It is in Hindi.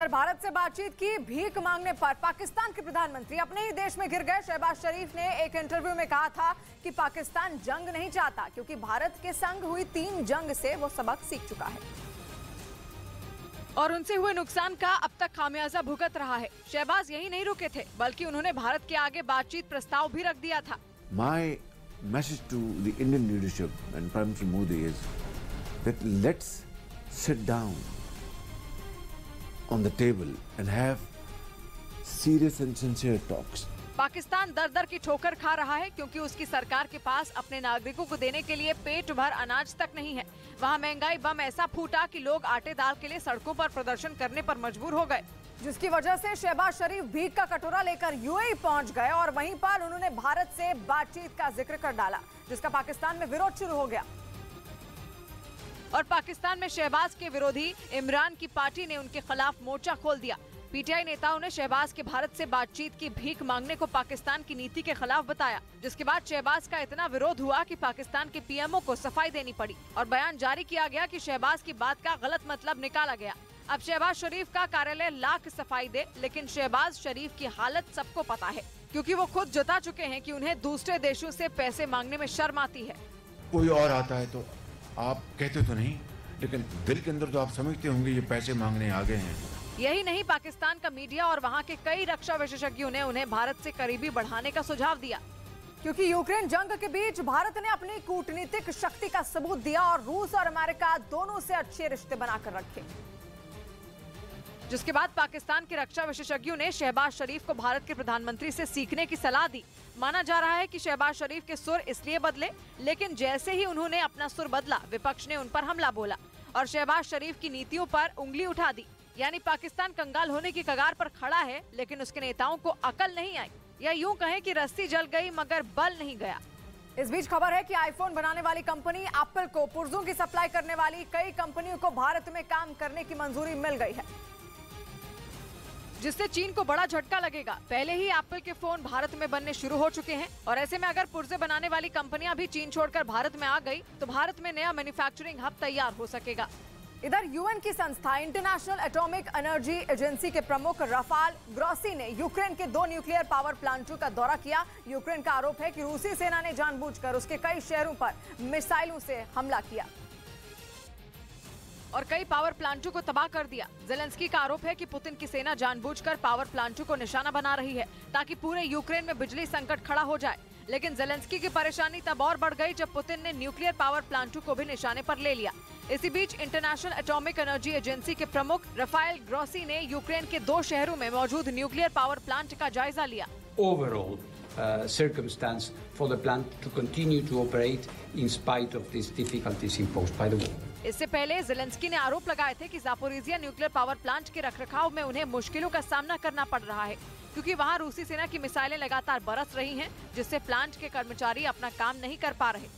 खबर भारत से बातचीत की भीख मांगने पर पाकिस्तान के प्रधानमंत्री अपने ही देश में गिर गए। शहबाज शरीफ ने एक इंटरव्यू में कहा था कि पाकिस्तान जंग नहीं चाहता क्योंकि भारत के संग हुई 3 जंग से वो सबक सीख चुका है और उनसे हुए नुकसान का अब तक खामियाजा भुगत रहा है। शहबाज यही नहीं रुके थे बल्कि उन्होंने भारत के आगे बातचीत प्रस्ताव भी रख दिया था। My message to the Indian leadership and Prime Minister Modi is that let's sit down on the table and have serious and sincere talks. Pakistan दर दर की ठोकर खा रहा है क्योंकि उसकी सरकार के पास अपने नागरिकों को देने के लिए पेट भर अनाज तक नहीं है। वहाँ महंगाई बम ऐसा फूटा कि लोग आटे दाल के लिए सड़कों पर प्रदर्शन करने पर मजबूर हो गए, जिसकी वजह से शहबाज शरीफ भीख का कटोरा लेकर यूएई पहुंच गए और वहीं पर उन्होंने भारत से बातचीत का जिक्र कर डाला, जिसका पाकिस्तान में विरोध शुरू हो गया और पाकिस्तान में शहबाज के विरोधी इमरान की पार्टी ने उनके खिलाफ मोर्चा खोल दिया। पीटीआई नेताओं ने शहबाज के भारत से बातचीत की भीख मांगने को पाकिस्तान की नीति के खिलाफ बताया, जिसके बाद शहबाज का इतना विरोध हुआ कि पाकिस्तान के पीएमओ को सफाई देनी पड़ी और बयान जारी किया गया कि शहबाज की बात का गलत मतलब निकाला गया। अब शहबाज शरीफ का कार्यालय लाख सफाई दे, लेकिन शहबाज शरीफ की हालत सबको पता है क्योंकि वो खुद जता चुके हैं कि उन्हें दूसरे देशों से पैसे मांगने में शर्म आती है। कोई और आता है तो आप कहते तो नहीं, लेकिन दिल के अंदर तो आप समझते होंगे ये पैसे मांगने आ गए हैं। यही नहीं, पाकिस्तान का मीडिया और वहाँ के कई रक्षा विशेषज्ञों ने उन्हें भारत से करीबी बढ़ाने का सुझाव दिया क्योंकि यूक्रेन जंग के बीच भारत ने अपनी कूटनीतिक शक्ति का सबूत दिया और रूस और अमेरिका दोनों से अच्छे रिश्ते बनाकर रखे, जिसके बाद पाकिस्तान के रक्षा विशेषज्ञों ने शहबाज शरीफ को भारत के प्रधानमंत्री से सीखने की सलाह दी। माना जा रहा है कि शहबाज शरीफ के सुर इसलिए बदले, लेकिन जैसे ही उन्होंने अपना सुर बदला, विपक्ष ने उन पर हमला बोला और शहबाज शरीफ की नीतियों पर उंगली उठा दी। यानी पाकिस्तान कंगाल होने की कगार पर खड़ा है, लेकिन उसके नेताओं को अकल नहीं आई, या यूं कहें कि रस्सी जल गई मगर बल नहीं गया। इस बीच खबर है कि आईफोन बनाने वाली कंपनी एप्पल को पुर्जों की सप्लाई करने वाली कई कंपनियों को भारत में काम करने की मंजूरी मिल गई है, जिससे चीन को बड़ा झटका लगेगा। पहले ही एप्पल के फोन भारत में बनने शुरू हो चुके हैं और ऐसे में अगर पुर्जे बनाने वाली कंपनियां भी चीन छोड़कर भारत में आ गई तो भारत में नया मैन्युफैक्चरिंग हब तैयार हो सकेगा। इधर यूएन की संस्था इंटरनेशनल एटॉमिक एनर्जी एजेंसी के प्रमुख राफाल ग्रॉसी ने यूक्रेन के 2 न्यूक्लियर पावर प्लांटों का दौरा किया। यूक्रेन का आरोप है कि रूसी सेना ने जानबूझकर उसके कई शहरों पर मिसाइलों से हमला किया और कई पावर प्लांटों को तबाह कर दिया। जेलेंस्की का आरोप है कि पुतिन की सेना जानबूझकर पावर प्लांटों को निशाना बना रही है ताकि पूरे यूक्रेन में बिजली संकट खड़ा हो जाए। लेकिन जेलेंस्की की परेशानी तब और बढ़ गई जब पुतिन ने न्यूक्लियर पावर प्लांटों को भी निशाने पर ले लिया। इसी बीच इंटरनेशनल एटॉमिक एनर्जी एजेंसी के प्रमुख राफाल ग्रॉसी ने यूक्रेन के 2 शहरों में मौजूद न्यूक्लियर पावर प्लांट का जायजा लिया। Overall, circumstance for the plant to continue to operate in spite of these difficulties imposed by the war. इससे पहले जेलेंस्की ने आरोप लगाए थे कि जापोरिजिया न्यूक्लियर पावर प्लांट के रखरखाव में उन्हें मुश्किलों का सामना करना पड़ रहा है क्योंकि वहां रूसी सेना की मिसाइलें लगातार बरस रही हैं, जिससे प्लांट के कर्मचारी अपना काम नहीं कर पा रहे।